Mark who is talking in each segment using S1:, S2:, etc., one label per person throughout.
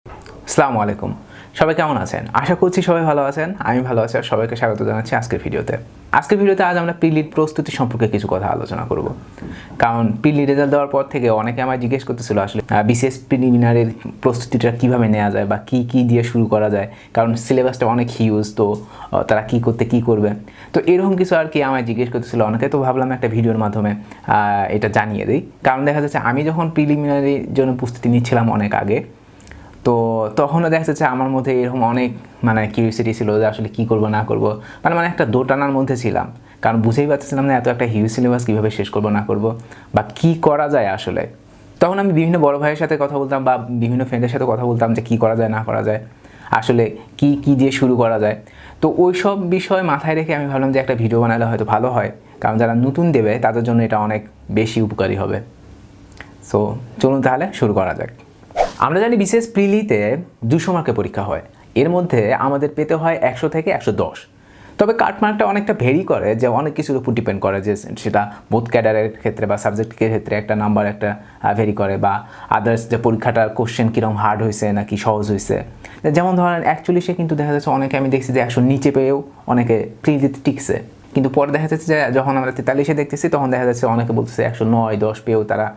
S1: আসসালামু আলাইকুম। সবাই কেমন আছেন? আশা করছি সবাই ভালো আছেন। আমি ভালো আছি আর সবাইকে স্বাগত জানাচ্ছি আজকের ভিডিওতে। আজকের ভিডিওতে আজ আমরা প্রিলির প্রস্তুতি সম্পর্কে কিছু কথা আলোচনা করব। কারণ প্রিলি রেজাল্ট দেওয়ার পর থেকে অনেকে আমায় জিজ্ঞেস করতেছিল আসলে বিসিএস প্রিলিমিনারির প্রস্তুতিটা কিভাবে নেওয়া যায় বা কি দিয়ে শুরু করা যায়। কারণ সিলেবাসটা অনেক হিউজ, তো তারা কি করবে। তো এরকম কিছু আর কি আমায় জিজ্ঞেস করতেছিল অনেকে, তো ভাবলাম একটা ভিডিওর মাধ্যমে এটা জানিয়ে দিই। কারণ দেখা যাচ্ছে আমি যখন প্রিলিমিনারির জন্য প্রস্তুতি নিচ্ছিলাম অনেক আগে, তো তখনও দেখা যাচ্ছে আমার মধ্যে এরকম অনেক কিউরিওসিটি ছিল যে আসলে কী করবো না করবো, মানে একটা দোটানার মধ্যে ছিলাম। কারণ বুঝেই পাচ্ছিলাম না এত একটা হিউজ সিলেবাস কীভাবে শেষ করবো না করবো বা কী করা যায় আসলে। তখন আমি বিভিন্ন বড় ভাইয়ের সাথে কথা বলতাম বা বিভিন্ন ফ্রেন্ডের সাথে কথা বলতাম যে কী করা যায় না করা যায়, আসলে কি দিয়ে শুরু করা যায়। তো ওই সব বিষয় মাথায় রেখে আমি ভাবলাম যে একটা ভিডিও বানালে হয়তো ভালো হয়, কারণ যারা নতুন দেবে তাদের জন্য এটা অনেক বেশি উপকারী হবে। সো চলুন তাহলে শুরু করা যাক। আমরা জানি বিসিএস প্রিলিতে 200 মার্কের পরীক্ষা হয়। এর মধ্যে আমাদের পেতে হয় 100 থেকে 110। তবে কাটমার্কটা অনেকটা ভেরি করে, যে অনেক কিছুর উপর ডিপেন্ড করে, যে সেটা বোথ ক্যাডারের ক্ষেত্রে বা সাবজেক্টের ক্ষেত্রে একটা নাম্বার একটা ভেরি করে, বা আদার্স যে পরীক্ষাটার কোশ্চেন কীরকম হার্ড হয়েছে নাকি সহজ হয়েছে। যেমন ধরেন 41-এ কিন্তু দেখা যাচ্ছে অনেকে আমি দেখছি যে 100 নিচে পেয়েও অনেকে প্রিলিতে টিকছে, কিন্তু পরে দেখা যাচ্ছে যে যখন আমরা 43-এ দেখতেছি তখন দেখা যাচ্ছে অনেকে বলতেছে 109-10 পেয়েও তারা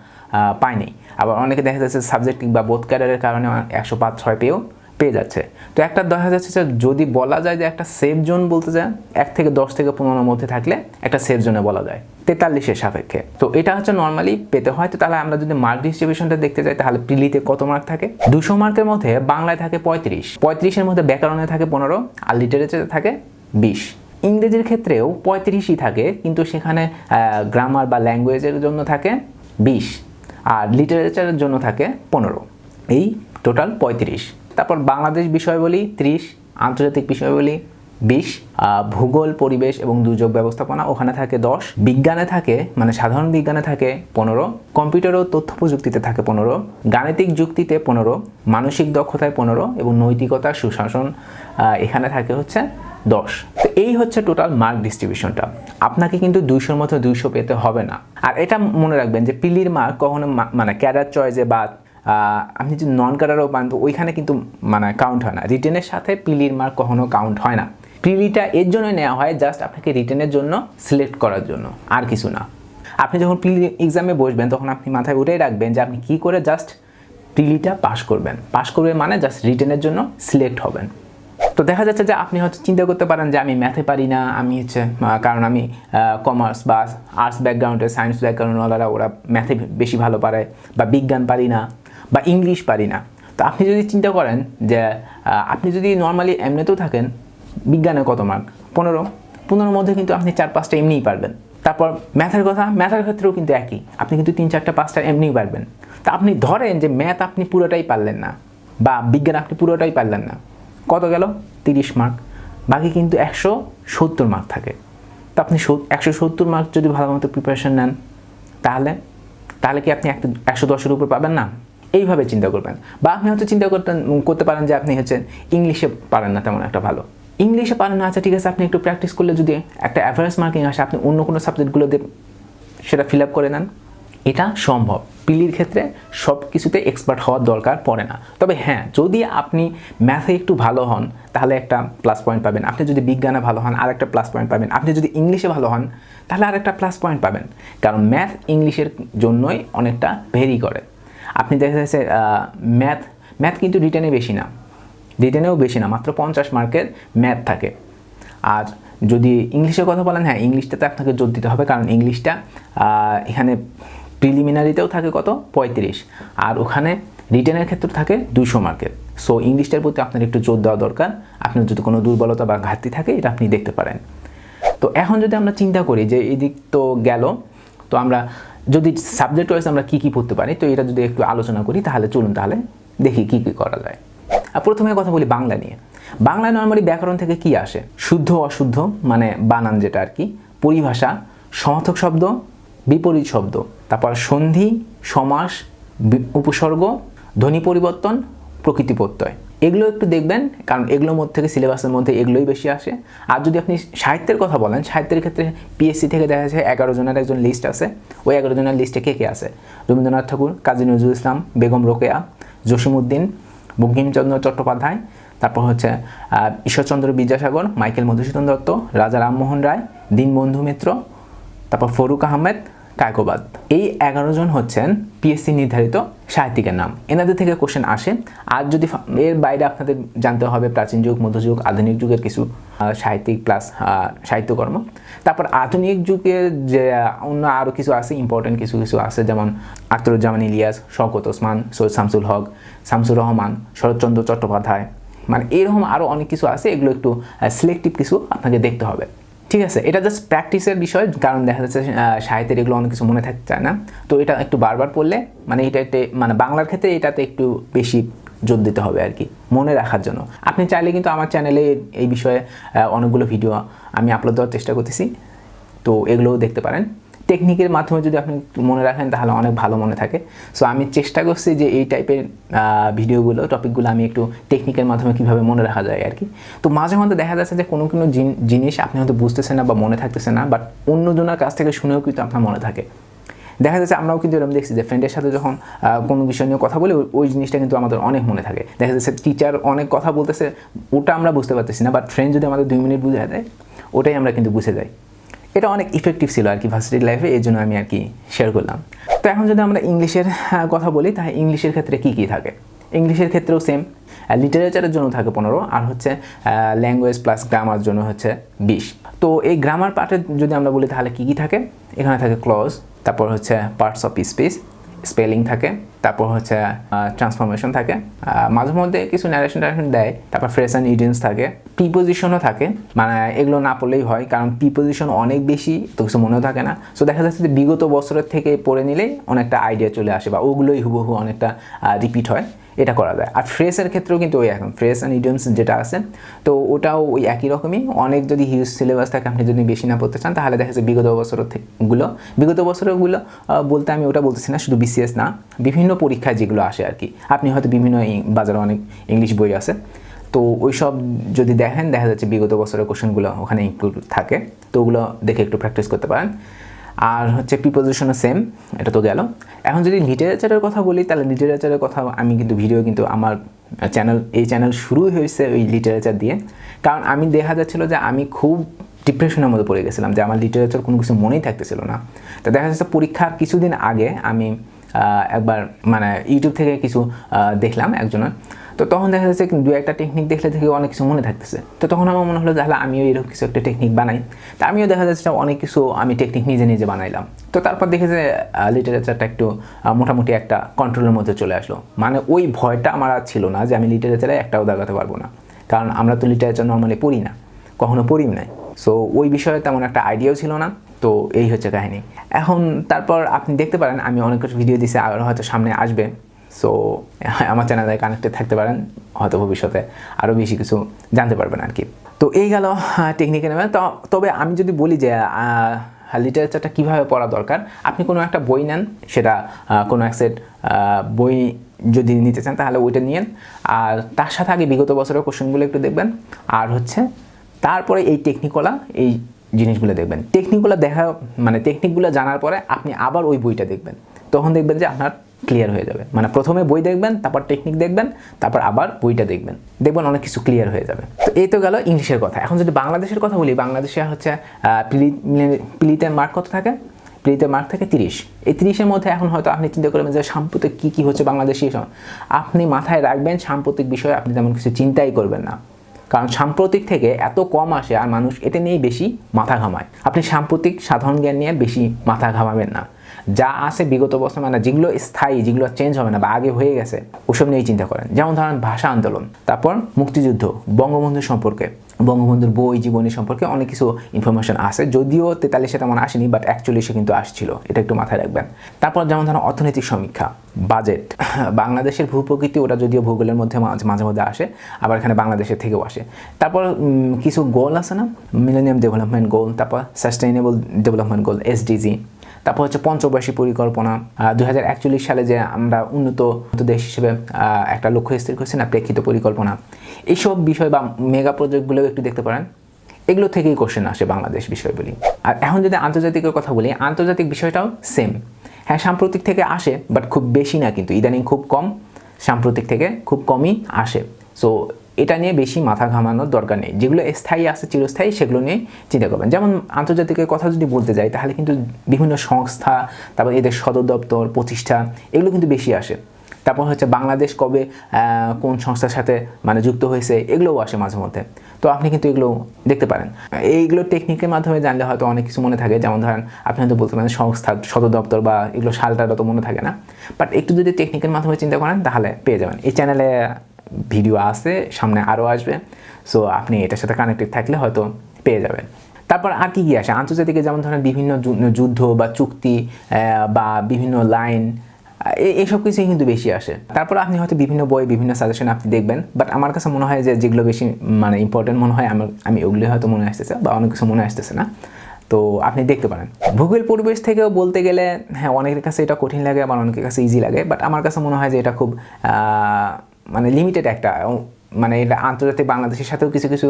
S1: পায়নি। আবার অনেকে দেখা যাচ্ছে সাবজেক্টিভ বা বোথ ক্যাডারের কারণে 105-6 পেয়ে যাচ্ছে। তো একটা দেখা যাচ্ছে যে যদি বলা যায় যে একটা সেফ জোন বলতে যায় 1 থেকে 10 থেকে 15-এর মধ্যে থাকলে একটা সেফ জোনে বলা যায় 43-এর সাপেক্ষে। তো এটা হচ্ছে নর্মালি পেতে হয়। তো তাহলে আমরা যদি মার্ক ডিস্ট্রিবিউশনটা দেখতে যাই তাহলে প্রিলিতে কত মার্ক থাকে? 200 মার্কের মধ্যে বাংলায় থাকে 35-এর মধ্যে ব্যাকরণে থাকে 15 আর লিটারেচারে থাকে 20। ইংরেজির ক্ষেত্রেও 35ই থাকে, কিন্তু সেখানে গ্রামার বা ল্যাঙ্গুয়েজের জন্য থাকে 20 আর লিটারেচারের জন্য থাকে 15। এই টোটাল 35। তারপর বাংলাদেশ বিষয়বলী 30, আন্তর্জাতিক বিষয়বলী 20, ভূগোল পরিবেশ এবং দুর্যোগ ব্যবস্থাপনা ওখানে থাকে 10, বিজ্ঞানে থাকে সাধারণ বিজ্ঞানে থাকে 15, কম্পিউটার ও তথ্য প্রযুক্তিতে থাকে 15, গাণিতিক যুক্তিতে 15, মানসিক দক্ষতায় 15 এবং নৈতিকতা সুশাসন এখানে থাকে হচ্ছে 10। তো এই হচ্ছে টোটাল মার্ক ডিস্ট্রিবিউশনটা। আপনাকে কিন্তু 200-এর মধ্যে 200 পেতে হবে না। আর এটা মনে রাখবেন যে প্রিলির মার্ক কখনো ক্যাডার চয়েসে বা আপনি যদি নন ক্যাডারও পান তো ওইখানে কিন্তু কাউন্ট হয় না। রিটেনের সাথে প্রিলির মার্ক কখনো কাউন্ট হয় না। প্রিলিটা এর জন্য নেওয়া হয় জাস্ট আপনাকে রিটেনের জন্য সিলেক্ট করার জন্য, আর কিছু না। আপনি যখন প্রিলি এক্সামে বসবেন তখন আপনি মাথায় উঠেই রাখবেন যে আপনি কী করে জাস্ট প্রিলিটা পাস করবেন মানে জাস্ট রিটেনের জন্য সিলেক্ট হবেন। তো দেখা যাচ্ছে যে আপনি হয়তো চিন্তা করতে পারেন যে আমি ম্যাথে পারি না, আমি কারণ আমি কমার্স বা আর্টস ব্যাকগ্রাউন্ডে, সায়েন্স ব্যাকগ্রাউন্ডওয়ালারা ওরা ম্যাথে বেশি ভালো পারে, বা বিজ্ঞান পারি না বা ইংলিশ পারি না। তো আপনি যদি চিন্তা করেন যে আপনি যদি নর্মালি এমনিতেও থাকেন, বিজ্ঞানে কত মার্ক? 15-15-এর মধ্যে কিন্তু আপনি 4-5টা এমনিই পারবেন। তারপর ম্যাথের কথা, ম্যাথের ক্ষেত্রেও কিন্তু একই, আপনি কিন্তু 3-4-5টা এমনিই পারবেন। তা আপনি ধরেন যে ম্যাথ আপনি পুরোটাই পারলেন না বা বিজ্ঞান আপনি পুরোটাই পারলেন না, কত গেল? 30 মার্ক। বাকি কিন্তু 170 মার্ক থাকে। তো আপনি 170 মার্ক যদি ভালো মতো প্রিপারেশন নেন তাহলে কি আপনি 110-এর উপর পাবেন না? এইভাবে চিন্তা করবেন। বা আপনি হয়তো চিন্তা করতে পারেন যে আপনি ইংলিশে পারেন না তেমন একটা ভালো, ইংলিশে পারেন না, আচ্ছা ঠিক আছে, আপনি একটু প্র্যাকটিস করলে যদি একটা অ্যাভারেজ মার্কিং আসে আপনি অন্য কোনো সাবজেক্টগুলো দিয়ে সেটা ফিল আপ করে নেন। এটা সম্ভব। প্রিলির ক্ষেত্রে সব কিছুতে এক্সপার্ট হওয়ার দরকার পড়ে না। তবে হ্যাঁ, যদি আপনি ম্যাথে একটু ভালো হন তাহলে একটা প্লাস পয়েন্ট পাবেন, আপনি যদি বিজ্ঞানে ভালো হন আর একটা প্লাস পয়েন্ট পাবেন, আপনি যদি ইংলিশে ভালো হন তাহলে আর একটা প্লাস পয়েন্ট পাবেন। কারণ ম্যাথ ইংলিশের জন্যই অনেকটা ভেরি করে। আপনি দেখা যাচ্ছে ম্যাথ কিন্তু রিটেনেও বেশি না, মাত্র 50 মার্কের ম্যাথ থাকে। আর যদি ইংলিশের কথা বলেন, হ্যাঁ ইংলিশটাতে আপনাকে জোর দিতে হবে, কারণ ইংলিশটা এখানে প্রিলিমিনারিতেও থাকে কত? 35, আর ওখানে রিটেনের ক্ষেত্রে থাকে 200 মার্কের। সো ইংলিশটার প্রতি আপনার একটু জোর দেওয়া দরকার। আপনার যদি কোনো দুর্বলতা বা ঘাটতি থাকে এটা আপনি দেখতে পারেন। তো এখন যদি আমরা চিন্তা করি যে এই দিক তো গেল, তো আমরা যদি সাবজেক্ট ওয়াইজ আমরা কী পড়তে পারি, তো এটা যদি একটু আলোচনা করি তাহলে চলুন তাহলে দেখি কী করা যায়। আর প্রথমে কথা বলি বাংলা নিয়ে। বাংলায় নর্মালি ব্যাকরণ থেকে কি আসে? শুদ্ধ অশুদ্ধ বানান যেটা আর কি, পরিভাষা, সমার্থক শব্দ, বিপরীত শব্দ, তারপর সন্ধি, সমাস, উপসর্গ, ধ্বনি পরিবর্তন, প্রকৃতি প্রত্যয়। এগুলো একটু দেখবেন, কারণ এগুলোর মধ্যে থেকে সিলেবাসের মধ্যে এগুলোই বেশি আসে। আর যদি আপনি সাহিত্যের কথা বলেন, সাহিত্যের ক্ষেত্রে পিএসসি থেকে দেখা যাচ্ছে 11 জনের একজন লিস্ট আছে। ওই 11 জনের লিস্টে কে আছে? রবীন্দ্রনাথ ঠাকুর, কাজী নজরুল ইসলাম, বেগম রোকেয়া, জসিমউদ্দিন, বঙ্কিমচন্দ্র চট্টোপাধ্যায়, তারপর হচ্ছে ঈশ্বরচন্দ্র বিদ্যাসাগর, মাইকেল মধুসূদন দত্ত, রাজা রামমোহন রায়, দীনবন্ধু মিত্র, তারপর ফরুক আহমেদ, কায়কোবাদ। এই 11 জন হচ্ছেন পিএসসি নির্ধারিত সাহিত্যিকের নাম। এনাদের থেকে কোশ্চেন আসে। আর যদি এর বাইরে আপনাদের জানতে হবে প্রাচীন যুগ, মধ্যযুগ, আধুনিক যুগের কিছু সাহিত্যিক প্লাস সাহিত্যকর্ম। তারপর আধুনিক যুগের যে অন্য আরও কিছু আছে, ইম্পর্টেন্ট কিছু কিছু আছে, যেমন আখতারুজ্জামান ইলিয়াস, শওকত ওসমান, সৈয়দ শামসুল হক, শামসুর রহমান, শরৎচন্দ্র চট্টোপাধ্যায়, মানে এরকম আরও অনেক কিছু আছে। এগুলো একটু সিলেক্টিভ কিছু আপনাকে দেখতে হবে, ঠিক আছে? এটা জাস্ট প্র্যাকটিসের বিষয়, কারণ দেখা যাচ্ছে সাহিত্যের এগুলো অনেক কিছু মনে থাকতে চায় না। তো এটা একটু বারবার পড়লে মানে এটা মানে বাংলার ক্ষেত্রে এটাতে একটু বেশি জোর দিতে হবে আর কি, মনে রাখার জন্য। আপনি চাইলে কিন্তু আমার চ্যানেলে এই বিষয়ে অনেকগুলো ভিডিও আমি আপলোড দেওয়ার চেষ্টা করতেছি, তো এগুলোও দেখতে পারেন। টেকনিকের মাধ্যমে যদি আপনি মনে রাখেন তাহলে অনেক ভালো মনে থাকে। সো আমি চেষ্টা করছি যে এই টাইপের ভিডিওগুলো, টপিকগুলো আমি একটু টেকনিকের মাধ্যমে কীভাবে মনে রাখা যায় আর কি। তো মাঝে মধ্যে দেখা যাচ্ছে যে কোনো কোনো জিনিস আপনি হয়তো বুঝতেছেন না বা মনে থাকতেছে না, বাট অন্যজনের কাছ থেকে শুনেও কিন্তু আপনার মনে থাকে। দেখা যাচ্ছে আমরাও কিন্তু এরকম দেখছি যে ফ্রেন্ডের সাথে যখন কোনো বিষয় নিয়ে কথা বলি, ওই জিনিসটা কিন্তু আমাদের অনেক মনে থাকে। দেখা যাচ্ছে টিচার অনেক কথা বলতেছে, ওটা আমরা বুঝতে পারতেছি না, বাট ফ্রেন্ড যদি আমাদের 2 মিনিট বুঝে দেয়, ওটাই আমরা কিন্তু বুঝে যাই। এটা অনেক ইফেক্টিভ ছিল আর কি ভার্সিটি লাইফে, এই জন্য আমি আর কি শেয়ার করলাম। তো এখন যদি আমরা ইংলিশের কথা বলি, তাহলে ইংলিশের ক্ষেত্রে কী কী থাকে? ইংলিশের ক্ষেত্রেও সেম, লিটারেচারের জন্য থাকে 15, আর হচ্ছে ল্যাঙ্গুয়েজ প্লাস গ্রামার জন্য হচ্ছে 20। তো এই গ্রামার পার্টে যদি আমরা বলি তাহলে কী কী থাকে? এখানে থাকে ক্লজ, তারপর হচ্ছে পার্টস অফ স্পিচ, স্পেলিং থাকে, তারপর হচ্ছে ট্রান্সফরমেশন থাকে, মাঝে মধ্যে কিছু ন্যারেশন দেয়, তারপর ফ্রেজ অ্যান্ড ইডিয়মস থাকে, প্রিপোজিশনও থাকে। মানে এগুলো না পড়লেই হয়, কারণ প্রিপোজিশন অনেক বেশি, তো কিছু মনেও থাকে না। সো দেখা যাচ্ছে যে বিগত বছরের থেকে পড়ে নিলেই অনেকটা আইডিয়া চলে আসে, বা ওগুলোই হুবহু অনেকটা রিপিট হয়, এটা করা যায়। আর ফ্রেজের ক্ষেত্রেও কিন্তু ওই এখন ফ্রেজ অ্যান্ড ইডিয়মস যেটা আছে, তো ওটাও ওই একই রকমই। অনেক যদি হিউজ সিলেবাস থাকে, আপনি যদি বেশি না পড়তে চান, তাহলে দেখা যাচ্ছে বিগত বছরগুলো বলতে আমি ওটা বলতেছি না, শুধু বিসিএস না, বিভিন্ন পরীক্ষায় যেগুলো আসে আর কি। আপনি হয়তো বিভিন্ন বাজারে অনেক ইংলিশ বই আছে, তো ওই সব যদি দেখেন, দেখা যাচ্ছে বিগত বছরের কোশ্চেনগুলো ওখানে ইনক্লুড থাকে, তো ওগুলো দেখে একটু প্র্যাকটিস করতে পারেন। আর হচ্ছে প্রিপোজিশনও সেম, এটা তো গেল। এখন যদি লিটারেচারের কথা বলি, তাহলে লিটারেচারের কথা আমি কিন্তু ভিডিও কিন্তু আমার এই চ্যানেল শুরুই হয়েছে ওই লিটারেচার দিয়ে, কারণ আমি দেখা যাচ্ছিলো যে আমি খুব ডিপ্রেশনের মধ্যে পড়ে গেছিলাম, যে আমার লিটারেচার কোনো কিছু মনেই থাকতেছিল না। তো দেখা যাচ্ছে পরীক্ষার কিছুদিন আগে আমি একবার মানে ইউটিউব থেকে কিছু দেখলাম একজনের, তো তখন দেখা যাচ্ছে 2-1টা টেকনিক দেখলে থেকে অনেক কিছু মনে থাকতেছে। তো তখন আমার মনে হলো তাহলে আমিও এরকম কিছু একটা টেকনিক বানাই। তা আমিও দেখা যাচ্ছে অনেক কিছু আমি টেকনিক নিজে বানাইলাম। তো তারপর দেখে যে লিটারেচারটা একটু মোটামুটি একটা কন্ট্রোলের মধ্যে চলে আসলো। মানে ওই ভয়টা আমার আর ছিল না যে আমি লিটারেচারে একটাও দাগাতে পারবো না, কারণ আমরা তো লিটারেচার নর্মালি পড়ি না, কখনো পড়িও নাই। সো ওই বিষয়ে তেমন একটা আইডিয়াও ছিল না। তো এই হচ্ছে কাহিনী। এখন তারপর আপনি দেখতে পারেন আমি অনেক কিছু ভিডিও দিছি, আর হয়তো সামনে আসবে। সো আমার চ্যানেলে কানেক্টেড থাকতে পারেন, হয়তো ভবিষ্যতে আরও বেশি কিছু জানতে পারবেন আর কি। তো এই গেল টেকনিকের নেবেন। তবে আমি যদি বলি যে লিটারেচারটা কীভাবে পড়া দরকার, আপনি কোনো একটা বই নেন, সেটা কোনো এক সেট বই যদি নিতে চান তাহলে ওইটা নিয়েন, আর তার সাথে আগে বিগত বছরের কোশ্চেনগুলো একটু দেখবেন, আর হচ্ছে তারপরে এই এই জিনিসগুলো দেখবেন। টেকনিকগুলো জানার পরে আপনি আবার ওই বইটা দেখবেন, তখন দেখবেন যে আপনার ক্লিয়ার হয়ে যাবে। মানে প্রথমে বই দেখবেন, তারপর টেকনিক দেখবেন, তারপর আবার বইটা দেখবেন, অনেক কিছু ক্লিয়ার হয়ে যাবে। তো এই তো গেল ইংলিশের কথা। এখন যদি বাংলাদেশের কথা বলি, বাংলাদেশে হচ্ছে প্রিলিতে মার্ক কত থাকে? প্রিলিতে মার্ক থাকে 30। এই 30-এর মধ্যে এখন হয়তো আপনি চিন্তা করবেন যে সাম্প্রতিক কী হচ্ছে বাংলাদেশে, আপনি মাথায় রাখবেন সাম্প্রতিক বিষয়ে আপনি তেমন কিছু চিন্তাই করবেন না, কারণ সাম্প্রতিক থেকে এত কম আসে আর মানুষ এটা নিয়েই বেশি মাথা ঘামায়। আপনি সাম্প্রতিক সাধারণ জ্ঞান নিয়ে বেশি মাথা ঘামাবেন না। যা আছে বিগত বছর, মানে যেগুলো স্থায়ী, যেগুলো চেঞ্জ হবে না বা আগে হয়ে গেছে, ওসব নিয়েই চিন্তা করেন। যেমন ধরেন ভাষা আন্দোলন, তারপর মুক্তিযুদ্ধ, বঙ্গবন্ধু সম্পর্কে, বঙ্গবন্ধুর বই জীবনী সম্পর্কে অনেক কিছু ইনফরমেশন আছে, যদিও 43-এ তেমন আসেনি, বাট 41-এ কিন্তু আসছিল, এটা একটু মাথায় রাখবেন। তারপর যেমন ধরেন অর্থনৈতিক সমীক্ষা, বাজেট, বাংলাদেশের ভূপ্রকৃতি, ওটা যদিও ভূগোলের মধ্যে মাঝে মধ্যে আসে, আবার এখানে বাংলাদেশের থেকেও আসে। তারপর কিছু গোল আছে না, মিলেনিয়াম ডেভেলপমেন্ট গোল, তারপর সাস্টেইনেবল ডেভেলপমেন্ট গোল SDG, তারপর হচ্ছে পঞ্চবার্ষিকী পরিকল্পনা, 2041 সালে যে আমরা উন্নত দেশ হিসেবে একটা লক্ষ্য স্থির করছি না, প্রেক্ষিত পরিকল্পনা, এইসব বিষয় বা মেগা প্রজেক্টগুলো একটু দেখতে পারেন। এগুলো থেকেই কোশ্চেন আসে বাংলাদেশ বিষয় বলি। আর এখন যদি আন্তর্জাতিকের কথা বলি, আন্তর্জাতিক বিষয়টাও সেম। হ্যাঁ, সাম্প্রতিক থেকে আসে, বাট খুব বেশি না, কিন্তু ইদানিং খুব কম। সাম্প্রতিক থেকে খুব কমই আসে। সো এটা নিয়ে বেশি মাথা ঘামানোর দরকার নেই। যেগুলো স্থায়ী আছে, চিরস্থায়ী, সেগুলো নিয়ে চিন্তা করবেন। যেমন আন্তর্জাতিকের কথা যদি বলতে যাই, তাহলে কিন্তু বিভিন্ন সংস্থা, তারপর এদের সদর দপ্তর, প্রতিষ্ঠান, এগুলো কিন্তু বেশি আসে। তারপর হচ্ছে বাংলাদেশ কবে কোন সংস্থার সাথে মানে যুক্ত হয়েছে, এগুলোও আসে মাঝে মধ্যে। তো আপনি কিন্তু এগুলো দেখতে পারেন। এইগুলো টেকনিকের মাধ্যমে জানলে হয়তো অনেক কিছু মনে থাকে। যেমন ধরেন আপনি হয়তো বলতে পারেন সংস্থা, সদর দপ্তর বা এগুলো সালটারও তো মনে থাকে না, বাট একটু যদি টেকনিকের মাধ্যমে চিন্তা করেন তাহলে পেয়ে যাবেন। এই চ্যানেলে ভিডিও আছে, সামনে আরও আসবে। সো আপনি এটার সাথে কানেক্টেড থাকলে হয়তো পেয়ে যাবেন। তারপর আর কি আসে আন্তর্জাতিকে, যেমন ধরেন বিভিন্ন যুদ্ধ বা চুক্তি বা বিভিন্ন লাইন, এইসব কিছুই কিন্তু বেশি আসে। তারপর আপনি হয়তো বিভিন্ন বই, বিভিন্ন সাজেশন আপনি দেখবেন, বাট আমার কাছে মনে হয় যে যেগুলো বেশি মানে ইম্পর্টেন্ট মনে হয় আমি ওগুলোই হয়তো মনে আসতেছে, বা অনেক কিছু মনে আসতেছে না। তো আপনি দেখতে পারেন। ভূগোল পরিবেশ থেকেও বলতে গেলে হ্যাঁ, অনেকের কাছে এটা কঠিন লাগে, আবার অনেকের কাছে ইজি লাগে, বাট আমার কাছে মনে হয় যে এটা খুব মানে লিমিটেড একটা, মানে এটা আন্তর্জাতিক বাংলাদেশের সাথেও কিছু কিছু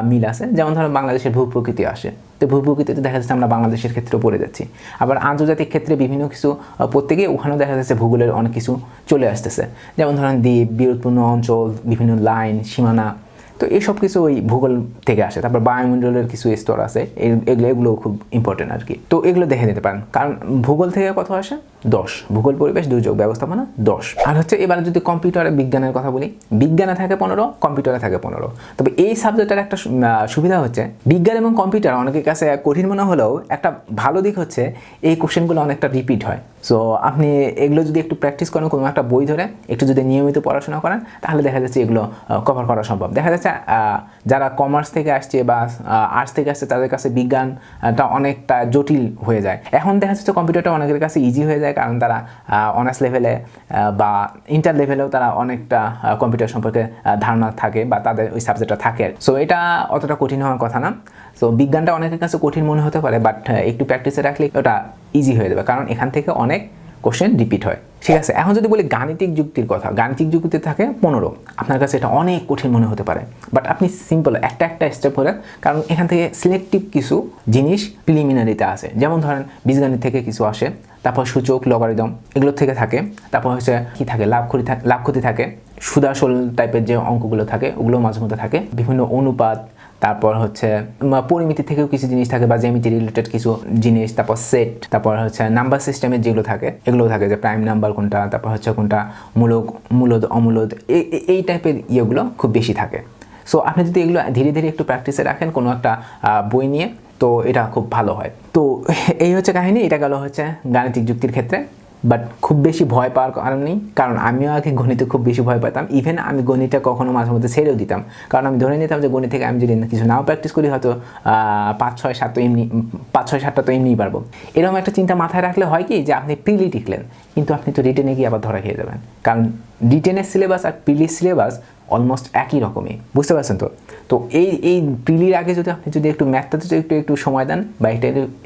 S1: মিল আছে। যেমন ধরুন বাংলাদেশের ভূপ্রকৃতি আসে, তো ভূপ্রকৃতিতে দেখা যাচ্ছে আমরা বাংলাদেশের ক্ষেত্রেও পড়ে যাচ্ছি। আবার আন্তর্জাতিক ক্ষেত্রে বিভিন্ন কিছু প্রত্যেকে ওখানেও দেখা যাচ্ছে ভূগোলের অনেক কিছু চলে আসতেছে। যেমন ধরেন দ্বীপ, বিরোধপূর্ণ অঞ্চল, বিভিন্ন লাইন, সীমানা, তো এইসব কিছু ওই ভূগোল থেকে আসে। তারপর বায়ুমণ্ডলের কিছু স্তর আছে, এগুলো খুব ইম্পর্টেন্ট আর কি। তো এগুলো দেখে নিতে পারেন, কারণ ভূগোল থেকে কত আসে 10, ভূগোল পরিবেশ দুর্যোগ ব্যবস্থাপনা 10। আর হচ্ছে এবার যদি কম্পিউটার বিজ্ঞানের কথা বলি, বিজ্ঞানে থাকে 15, কম্পিউটারে থাকে 15। তবে এই সাবজেক্টের একটা সুবিধা হচ্ছে, বিজ্ঞান এবং কম্পিউটার অনেকের কাছে কঠিন মনে হলেও একটা ভালো দিক হচ্ছে এই কোশ্চেনগুলো অনেকটা রিপিট হয়। সো আপনি এগুলো যদি একটু প্র্যাকটিস করেন, কোনো একটা বই ধরে একটু যদি নিয়মিত পড়াশোনা করেন, তাহলে দেখা যাচ্ছে এগুলো কভার করা সম্ভব। দেখা যাচ্ছে যারা কমার্স থেকে আসছে বা আর্টস থেকে আসছে, তাদের কাছে বিজ্ঞানটা অনেকটা জটিল হয়ে যায়। এখন দেখা যাচ্ছে কম্পিউটারটা অনেকের কাছে ইজি হয়ে যায়, কারণ তারা অনার্স লেভেলে বা ইন্টার লেভেলেও তারা অনেকটা কম্পিউটার সম্পর্কে ধারণা থাকে, বা তাদের ওই সাবজেক্টটা থাকে। সো এটা অতটা কঠিন হওয়ার কথা না। সো বিজ্ঞানটা অনেকের কাছে কঠিন মনে হতে পারে, বাট একটু প্র্যাকটিসে রাখলে ওটা ইজি হয়ে যাবে, কারণ এখান থেকে অনেক কোশ্চেন রিপিট হয়। ঠিক আছে, এখন যদি বলি গাণিতিক যুক্তির কথা, গাণিতিক যুক্তিতে থাকে 15। আপনার কাছে এটা অনেক কঠিন মনে হতে পারে, বাট আপনি সিম্পল একটা স্টেপ হলে, কারণ এখান থেকে সিলেক্টিভ কিছু জিনিস প্রিলিমিনারিতে আসে। যেমন ধরেন বীজগণিত থেকে কিছু আসে, তারপর সূচক, লগারিদম, এগুলো থেকে থাকে। তারপর হচ্ছে কি থাকে, লাভ ক্ষতি থাকে, সুদাসল টাইপের যে অঙ্কগুলো থাকে ওগুলো মাঝে মধ্যে থাকে, বিভিন্ন অনুপাত, তারপর হচ্ছে পরিমিতি থেকেও কিছু জিনিস থাকে, বা জ্যামিতি রিলেটেড কিছু জিনিস, তারপর সেট, তারপর হচ্ছে নাম্বার সিস্টেমের যেগুলো থাকে এগুলো থাকে, যে প্রাইম নাম্বার কোনটা, তারপর হচ্ছে কোনটা মূলদ অমূলদ, এই টাইপের ইয়েগুলো খুব বেশি থাকে। সো আপনি যদি এগুলো ধীরে ধীরে একটু প্র্যাকটিসে রাখেন কোনো একটা বই নিয়ে, তো এটা খুব ভালো হয়। তো এই হচ্ছে কাহিনী। এটা গেল হচ্ছে গাণিতিক যুক্তির ক্ষেত্রে। বাট খুব বেশি ভয় পাওয়ার কারণ নেই, কারণ আমিও আগে গণিতে খুব বেশি ভয় পেতাম। ইভেন আমি গণিতটা কখনো মাঝে মধ্যে ছেড়েও দিতাম, কারণ আমি ধরে নিতাম যে গণিত থেকে আমি যদি কিছু নাও প্র্যাকটিস করি, হয়তো 5-6-7টা তো এমনিই পারবো। এরকম একটা চিন্তা মাথায় রাখলে হয় কি, যে আপনি প্রিলি টিকলেন, কিন্তু আপনি তো রিটেনে গিয়ে আবার ধরা খেয়ে যাবেন, কারণ রিটেনের সিলেবাস আর প্রিলির সিলেবাস অলমোস্ট একই রকমই, বুঝতে পারছেন তো? তো এই প্রিলির আগে যদি আপনি একটু ম্যাথটাতে একটু সময় দেন, বা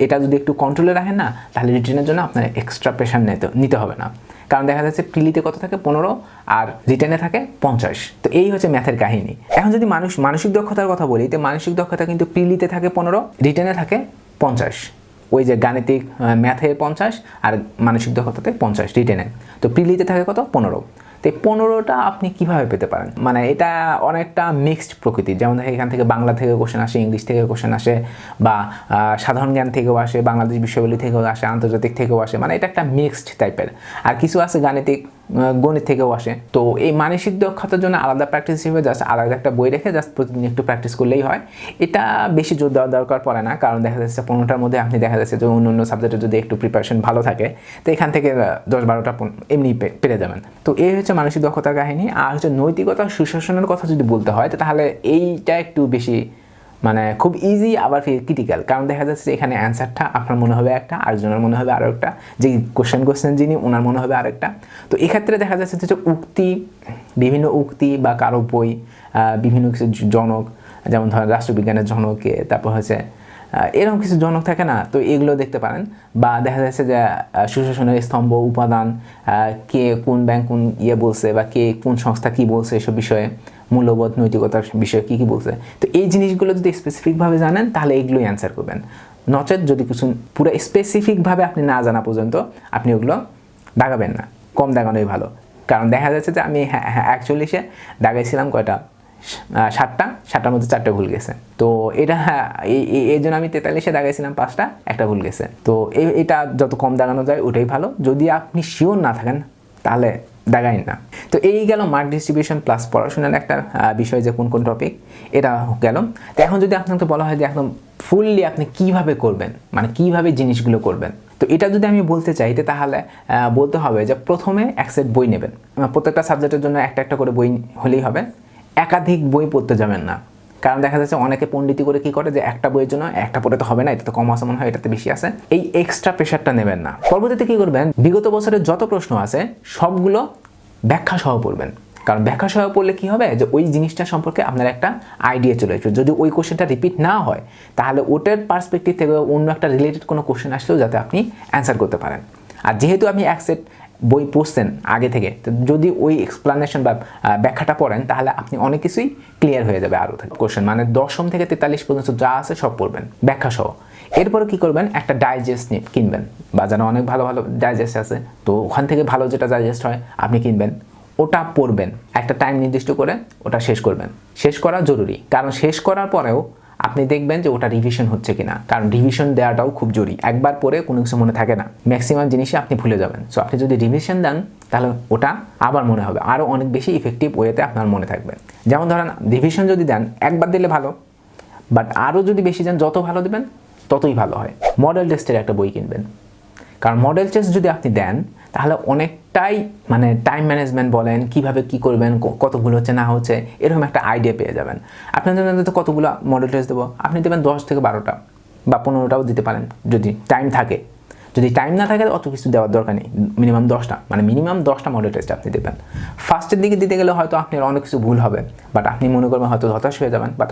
S1: এটা যদি একটু কন্ট্রোলে রাখেন না, তাহলে রিটেনের জন্য আপনার এক্সট্রা প্রেশার নিতে হবে না। কারণ দেখা যাচ্ছে প্রিলিতে কত থাকে 15, আর রিটেনে থাকে 50। তো এই হচ্ছে ম্যাথের কাহিনী। এখন যদি মানসিক দক্ষতার কথা বলি, তো মানসিক দক্ষতা কিন্তু প্রিলিতে থাকে 15, রিটেনে থাকে 50। ওই যে গাণিতিক ম্যাথে 50 আর মানসিক দক্ষতাতে 50 রিটেনে। তো প্রিলিতে থাকে কত, 15। তো এই 15টা আপনি কীভাবে পেতে পারেন, মানে এটা অনেকটা মিক্সড প্রকৃতির। যেমন দেখে এখান থেকে বাংলা থেকে কোশ্চেন আসে, ইংলিশ থেকে কোশ্চেন আসে, বা সাধারণ জ্ঞান থেকেও আসে, বাংলাদেশ বিশ্ববিদ্যালয় থেকেও আসে, আন্তর্জাতিক থেকেও আসে, মানে এটা একটা মিক্সড টাইপের। আর কিছু আছে গণিত থেকেও আসে। তো এই মানসিক দক্ষতার জন্য আলাদা প্র্যাকটিস হিসেবে জাস্ট আলাদা একটা বই রেখে জাস্ট প্রতিদিন একটু প্র্যাকটিস করলেই হয়। এটা বেশি জোর দেওয়ার দরকার পড়ে না, কারণ দেখা যাচ্ছে 15টার মধ্যে আপনি দেখা যাচ্ছে যে অন্য সাবজেক্টে যদি একটু প্রিপারেশন ভালো থাকে, তো এখান থেকে 10-12টা এমনি পেরে যাবেন। তো এই হচ্ছে মানসিক দক্ষতার কাহিনী। আর হচ্ছে নৈতিকতা সুশাসনের কথা যদি বলতে হয়, তাহলে এইটা একটু বেশি মানে খুব ইজি, আবার ফির ক্রিটিক্যাল। কারণ দেখা যাচ্ছে এখানে অ্যান্সারটা আপনার মনে হবে একটা, আরেকজনের মনে হবে আরও একটা, যে কোশ্চেন যিনি ওনার মনে হবে আরেকটা। তো এক্ষেত্রে দেখা যাচ্ছে যে বিভিন্ন উক্তি বা কারো বই, বিভিন্ন কিছু জনক, যেমন ধরেন রাষ্ট্রবিজ্ঞানের জনকে, তারপর হচ্ছে এরকম কিছু জনক থাকে না, তো এগুলো দেখতে পারেন। বা দেখা যাচ্ছে যে সুশাসনের স্তম্ভ, উপাদান, কে কোন ব্যাংক কোন বলছে, বা কে কোন সংস্থা কি বলছে, এসব বিষয়ে মূল্যবোধ, নৈতিকতার বিষয়ে কী বলছে। তো এই জিনিসগুলো যদি স্পেসিফিকভাবে জানেন, তাহলে এগুলোই অ্যান্সার করবেন। নচেত যদি কিছু পুরো স্পেসিফিকভাবে আপনি না জানা পর্যন্ত আপনি ওগুলো দাগাবেন না, কম দাগানোই ভালো। কারণ দেখা যাচ্ছে যে আমি 41-এ দাগাইছিলাম কয়টা 7টার মধ্যে 4টা ভুল গেছে। তো এটা এই জন্য আমি 43-এ দাগাইছিলাম 5টা, একটা ভুল গেছে। তো এটা যত কম দাগানো যায় ওটাই ভালো। যদি আপনি শিওর না থাকেন তাহলে দাগাইন না। তো এই গেল মার্ক ডিস্ট্রিবিউশন প্লাস পড়াশোনার একটা বিষয় যে কোন টপিক, এটা গেল। তো এখন যদি আপনাকে বলা হয় যে একদম ফুললি আপনি কিভাবে করবেন, মানে কিভাবে জিনিসগুলো করবেন, তো এটা যদি আমি বলতে চাইতে তাহলে বলতে হবে যে প্রথমে এক সেট বই নেবেন। প্রত্যেকটা সাবজেক্টের জন্য একটা করে বই হলেই হবে, একাধিক বই পড়তে যাবেন না। কারণ দেখা যাচ্ছে অনেকে পণ্ডিতি করে কি করে যে একটা বইয়ের জন্য একটা পড়ে তো হবে না, এটা তো কম আসে মনে হয়, এটাতে বেশি আছে, এই এক্সট্রা প্রেশারটা নেবেন না। পরবর্তীতে কি করবেন, বিগত বছরের যত প্রশ্ন আছে সবগুলো ব্যাখ্যা সহ পড়বেন। কারণ ব্যাখ্যা সহ পড়লে কি হবে যে ওই জিনিসটা সম্পর্কে আপনার একটা আইডিয়া চলে আসবে। যদি ওই কোশ্চেনটা রিপিট না হয় তাহলে ওটার পার্সপেক্টিভ থেকে অন্য একটা রিলেটেড কোনো কোশ্চেন আসলেও যাতে আপনি অ্যান্সার করতে পারেন। আর যেহেতু আপনি এক সেট বই পড়ছেন আগে থেকে, তো যদি ওই এক্সপ্লানেশন বা ব্যাখ্যাটা পড়েন তাহলে আপনি অনেক কিছুই ক্লিয়ার হয়ে যাবে। আরও থেকে কোশ্চেন মানে 10ম থেকে 43 পর্যন্ত যা আছে সব পড়বেন ব্যাখ্যা সহ। এরপরে কি করবেন, একটা ডাইজেস্ট কিনবেন, বাজারে অনেক ভালো ভালো ডাইজেস্ট আছে, তো ওখান থেকে ভালো যেটা ডাইজেস্ট হয় আপনি কিনবেন, ওটা পড়বেন, একটা টাইম নির্দিষ্ট করে ওটা শেষ করবেন। শেষ করা জরুরি, কারণ শেষ করার পরেও আপনি দেখবেন যে ওটা রিভিশন হচ্ছে কিনা, কারণ রিভিশন দেওয়াটাও খুব জরুরি। একবার পরে কোনো কিছু মনে থাকে না, ম্যাক্সিমাম জিনিসই আপনি ভুলে যাবেন। সো আপনি যদি রিভিশন দেন তাহলে ওটা আবার মনে হবে, আরও অনেক বেশি ইফেক্টিভ ওয়েতে আপনার মনে থাকবে। যেমন ধরেন রিভিশন যদি দেন একবার দিলে ভালো, বাট আরও যদি বেশি দেন, যত ভালো দেবেন ততই ভালো হয়। মডেল টেস্টের একটা বই কিনবেন, কারণ মডেল টেস্ট যদি আপনি দেন তাহলে অনেকটাই মানে টাইম ম্যানেজমেন্ট বলেন, কিভাবে কি করবেন, কতগুলো হচ্ছে না হচ্ছে এরকম একটা আইডিয়া পেয়ে যাবেন। আপনার জন্য তো কতগুলো মডেল টেস্ট দেবো, আপনি দেবেন 10 থেকে 12টা বা 15টাও দিতে পারেন যদি টাইম থাকে। যদি টাইম না থাকে অত কিছু দেওয়ার দরকার নেই, মিনিমাম 10টা, মানে মিনিমাম 10টা মডেল টেস্ট আপনি দেবেন। ফার্স্টের দিকে দিতে গেলে হয়তো আপনার অনেক কিছু ভুল হবে, বাট আপনি মনে করবেন হয়তো হতাশ হয়ে যাবেন, বাট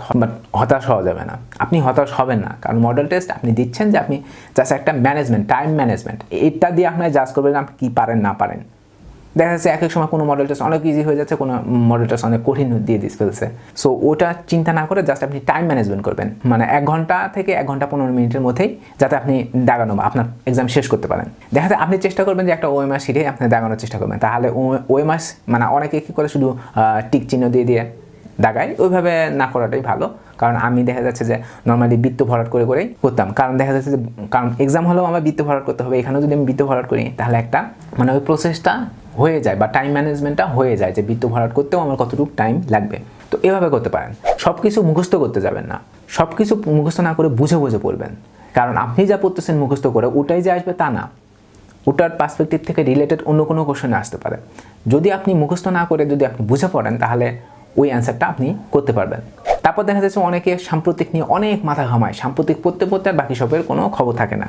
S1: হতাশ হওয়া যাবে না, আপনি হতাশ হবেন না। কারণ মডেল টেস্ট আপনি দিচ্ছেন যে আপনি জাস্ট একটা ম্যানেজমেন্ট, টাইম ম্যানেজমেন্ট, এটা দিয়ে আপনার জাজ করবেন আপনি কী পারেন না পারেন। দেখা যাচ্ছে এক সময় কোনো মডেল টেস্ট অনেক ইজি হয়ে যাচ্ছে, কোনো মডেল টেস্ট অনেক কঠিন দিয়ে ফেলছে। সো ওটা চিন্তা না করে জাস্ট আপনি টাইম ম্যানেজমেন্ট করবেন, মানে 1 ঘন্টা থেকে 1 ঘন্টা 15 মিনিটের মধ্যেই যাতে আপনি দাগানো বা আপনার এক্সাম শেষ করতে পারেন। দেখা যায় আপনি চেষ্টা করবেন যে একটা ওএমআর শিটে আপনি দাগানোর চেষ্টা করবেন, তাহলে ওএমআর মানে অনেকে কী করে শুধু টিক চিহ্ন দিয়ে দাগায়, ওইভাবে না করাটাই ভালো। কারণ আমি দেখা যাচ্ছে যে নর্মালি বৃত্ত ভরাট করে করেই করতাম, কারণ দেখা যাচ্ছে যে কারণ এক্সাম হলেও আমার বৃত্ত ভরাট করতে হবে, এখানেও যদি আমি বৃত্ত ভরাট করি তাহলে একটা মানে ওই প্রসেসটা হয়ে যায় বা টাইম ম্যানেজমেন্টটা হয়ে যায় যে বৃত্ত ভরাট করতেও আমার কতটুকু টাইম লাগবে। তো এভাবে করতে পারেন। সব কিছু মুখস্থ করতে যাবেন না, সব কিছু মুখস্থ না করে বুঝে বুঝে পড়বেন। কারণ আপনি যা পড়তেছেন মুখস্থ করে ওটাই যে আসবে তা না, ওটার পার্সপেক্টিভ থেকে রিলেটেড অন্য কোনো কোশ্চেন আসতে পারে। যদি আপনি মুখস্থ না করে যদি আপনি বুঝে পড়েন তাহলে ওই অ্যান্সারটা আপনি করতে পারবেন। তারপর দেখা যাচ্ছে অনেকে সাম্প্রতিক নিয়ে অনেক মাথা ঘামায়, সাম্প্রতিক পড়তে পড়তে আর বাকি সবের কোনো খবর থাকে না।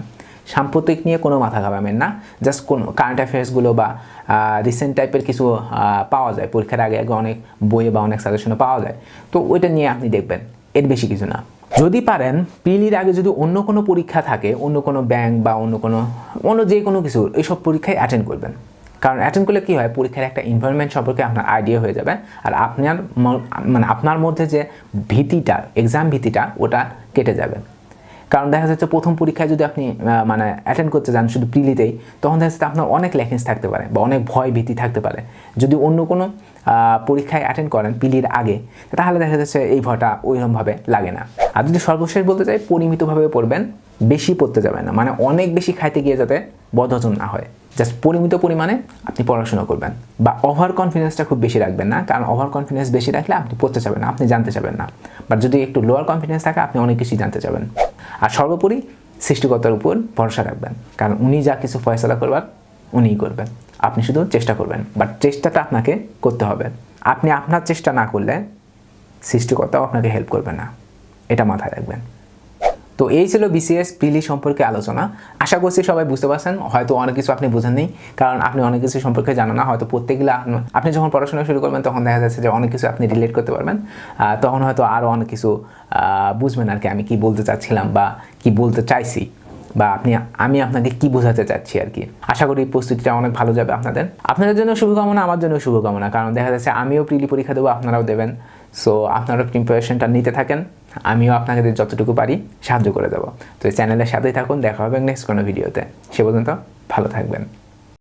S1: সাম্প্রতিক নিয়ে কোনো মাথা ঘামাবেন না, জাস্ট কোন কারেন্ট অ্যাফেয়ার্সগুলো বা রিসেন্ট টাইপের কিছু পাওয়া যায় পরীক্ষার আগে আগে অনেক বইয়ে বা অনেক সাজেশনে পাওয়া যায়, তো ওইটা নিয়ে আপনি দেখবেন, এর বেশি কিছু না। যদি পারেন প্রিলির আগে যদি অন্য কোনো পরীক্ষা থাকে, অন্য কোনো ব্যাংক বা অন্য যে কোনো কিছু, এইসব পরীক্ষায় অ্যাটেন্ড করবেন। কারণ অ্যাটেন্ড করলে কী হয়, পরীক্ষার একটা এনভায়রনমেন্ট সম্পর্কে আপনার আইডিয়া হয়ে যাবে, আর আপনার মধ্যে যে ভীতিটা, এক্সাম ভীতিটা, ওটা কেটে যাবে। কারণ দেখা যাচ্ছে প্রথম পরীক্ষায় যদি আপনি মানে অ্যাটেন্ড করতে যান শুধু প্রিলিতেই, তখন দেখা যাচ্ছে আপনার অনেক ল্যাকিংস থাকতে পারে বা অনেক ভয় ভীতি থাকতে পারে। যদি অন্য কোনো পরীক্ষায় অ্যাটেন্ড করেন প্রিলির আগে, তাহলে দেখা যাচ্ছে এই ভয়টা ওইরকমভাবে লাগে না। আর যদি সর্বশেষ বলতে চাই, পরিমিতভাবে পড়বেন, বেশি পড়তে যাবেন না, মানে অনেক বেশি খাইতে গিয়ে যাতে বদহজম না হয়। জাস্ট পরিমিত পরিমাণে আপনি পড়াশোনা করবেন, বা ওভার কনফিডেন্সটা খুব বেশি রাখবেন না, কারণ ওভার কনফিডেন্স বেশি রাখলে আপনি পড়তে চাবেন না, আপনি জানতে চাবেন না। বাট যদি একটু লোয়ার কনফিডেন্স থাকে আপনি অনেক কিছুই জানতে চাবেন। আর সর্বোপরি সৃষ্টিকর্তার উপর ভরসা রাখবেন, কারণ উনি যা কিছু ফয়সালা করবার উনিই করবেন, আপনি শুধু চেষ্টা করবেন। বাট চেষ্টাটা আপনাকে করতে হবে, আপনি আপনার চেষ্টা না করলে সৃষ্টিকর্তাও আপনাকে হেল্প করবে না, এটা মাথায় রাখবেন। তো এই ছিল বিসিএস প্রিলি সম্পর্কে আলোচনা। আশা করছি সবাই বুঝতে পারছেন। হয়তো অনেক কিছু আপনি বুঝেননি, কারণ আপনি অনেক কিছু সম্পর্কে জানেন না। হয়তো প্রত্যেকগুলো আপনি যখন পড়াশোনা শুরু করবেন তখন দেখা যাচ্ছে যে অনেক কিছু আপনি রিলেট করতে পারবেন, তখন হয়তো আরও অনেক কিছু বুঝবেন আর কি, আমি কি বলতে চাচ্ছিলাম বা কি বলতে চাইছি, বা আমি আপনাকে কি বোঝাতে চাচ্ছি আর কি। আশা করি প্রস্তুতিটা অনেক ভালো যাবে আপনাদের জন্য শুভকামনা, আমার জন্য শুভকামনা, কারণ দেখা যাচ্ছে আমিও প্রিলি পরীক্ষা দেবো, আপনারাও দেবেন। সো আপনারা প্রিপারেশনটা নিতে থাকেন, আমিও আপনাকে যতটুকু পারি সাহায্য করে দেবো। তো এই চ্যানেলের সাথেই থাকুন, দেখা হবে নেক্সট কোনো ভিডিওতে। সে পর্যন্ত ভালো থাকবেন।